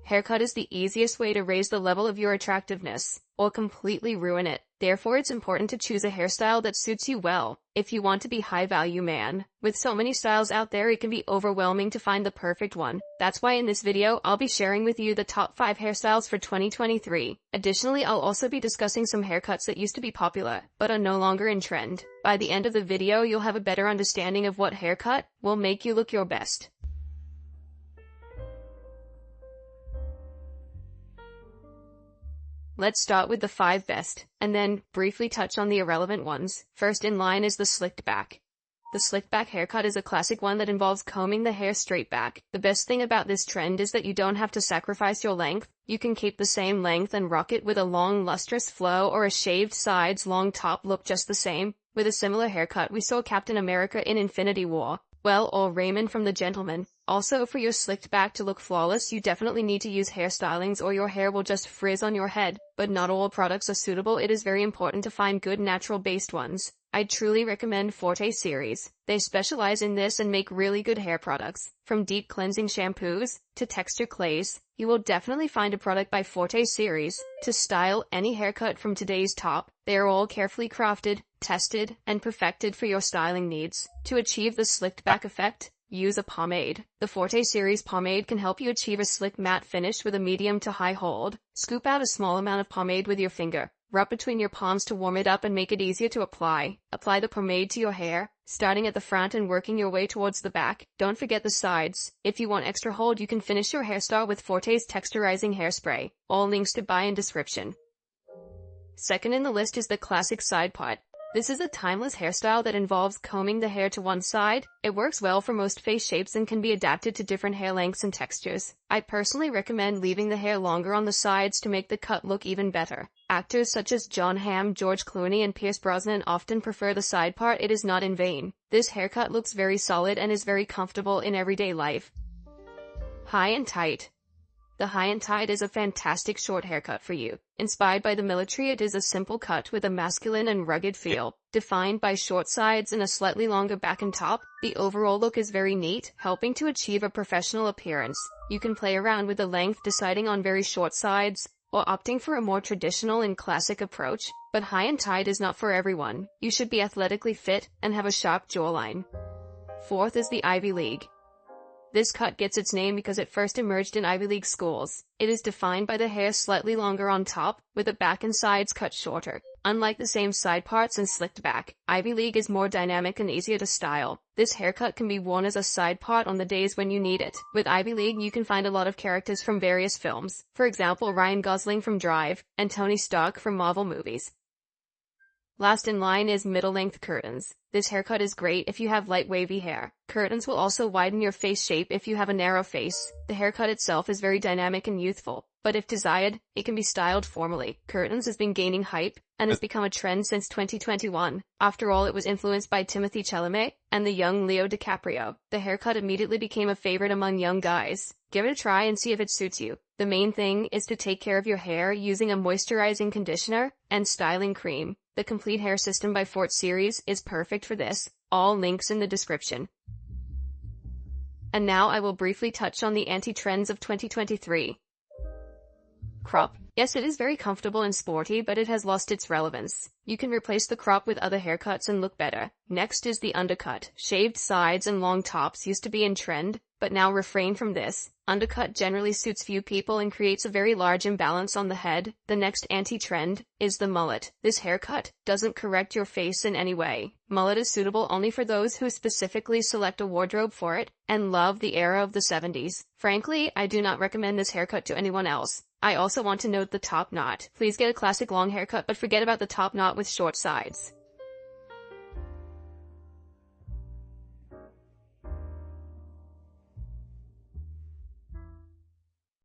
Haircut is the easiest way to raise the level of your attractiveness, or completely ruin it. Therefore, it's important to choose a hairstyle that suits you well, if you want to be high-value man. With so many styles out there, it can be overwhelming to find the perfect one. That's why in this video, I'll be sharing with you the top 5 hairstyles for 2023. Additionally, I'll also be discussing some haircuts that used to be popular, but are no longer in trend. By the end of the video, you'll have a better understanding of what haircut will make you look your best. Let's start with the 5 best, and then briefly touch on the irrelevant ones. First in line is the slicked back. The slicked back haircut is a classic one that involves combing the hair straight back. The best thing about this trend is that you don't have to sacrifice your length. You can keep the same length and rock it with a long lustrous flow or a shaved sides long top look just the same. With a similar haircut, we saw Captain America in Infinity War. Well, or Raymond from The Gentleman. Also, for your slicked back to look flawless, you definitely need to use hairstylings or your hair will just frizz on your head. But not all products are suitable. It is very important to find good natural-based ones. I truly recommend Forte series. They specialize in this and make really good hair products. From deep cleansing shampoos to texture clays, you will definitely find a product by Forte series to style any haircut from today's top. They are all carefully crafted, tested, and perfected for your styling needs. To achieve the slicked back effect, use a pomade. The Forte series pomade can help you achieve a slick matte finish with a medium to high hold. Scoop out a small amount of pomade with your finger. Rub between your palms to warm it up and make it easier to apply. Apply the pomade to your hair, starting at the front and working your way towards the back. Don't forget the sides. If you want extra hold, you can finish your hairstyle with Forte's texturizing hairspray. All links to buy in description. Second in the list is the classic side part. This is a timeless hairstyle that involves combing the hair to one side. It works well for most face shapes and can be adapted to different hair lengths and textures. I personally recommend leaving the hair longer on the sides to make the cut look even better. Actors such as Jon Hamm, George Clooney, and Pierce Brosnan often prefer the side part. It is not in vain. This haircut looks very solid and is very comfortable in everyday life. High and tight. The high and tight is a fantastic short haircut for you. Inspired by the military, it is a simple cut with a masculine and rugged feel. Defined by short sides and a slightly longer back and top, the overall look is very neat, helping to achieve a professional appearance. You can play around with the length, deciding on very short sides, or opting for a more traditional and classic approach. But high and tight is not for everyone. You should be athletically fit and have a sharp jawline. Fourth is the Ivy League. This cut gets its name because it first emerged in Ivy League schools. It is defined by the hair slightly longer on top, with the back and sides cut shorter. Unlike the same side parts and slicked back, Ivy League is more dynamic and easier to style. This haircut can be worn as a side part on the days when you need it. With Ivy League, you can find a lot of characters from various films. For example, Ryan Gosling from Drive, and Tony Stark from Marvel movies. Last in line is middle-length curtains. This haircut is great if you have light wavy hair. Curtains will also widen your face shape if you have a narrow face. The haircut itself is very dynamic and youthful, but if desired, it can be styled formally. Curtains has been gaining hype and has become a trend since 2021. After all, it was influenced by Timothée Chalamet and the young Leo DiCaprio. The haircut immediately became a favorite among young guys. Give it a try and see if it suits you. The main thing is to take care of your hair using a moisturizing conditioner and styling cream. The Complete Hair System by Forte series is perfect for this. All links in the description. And now I will briefly touch on the anti-trends of 2023. Crop. Yes, it is very comfortable and sporty, but it has lost its relevance. You can replace the crop with other haircuts and look better. Next is the undercut. Shaved sides and long tops used to be in trend, but now refrain from this. Undercut generally suits few people and creates a very large imbalance on the head. The next anti-trend is the mullet. This haircut doesn't correct your face in any way. Mullet is suitable only for those who specifically select a wardrobe for it and love the era of the 70s. Frankly, I do not recommend this haircut to anyone else. I also want to note the top knot. Please get a classic long haircut, but forget about the top knot with short sides.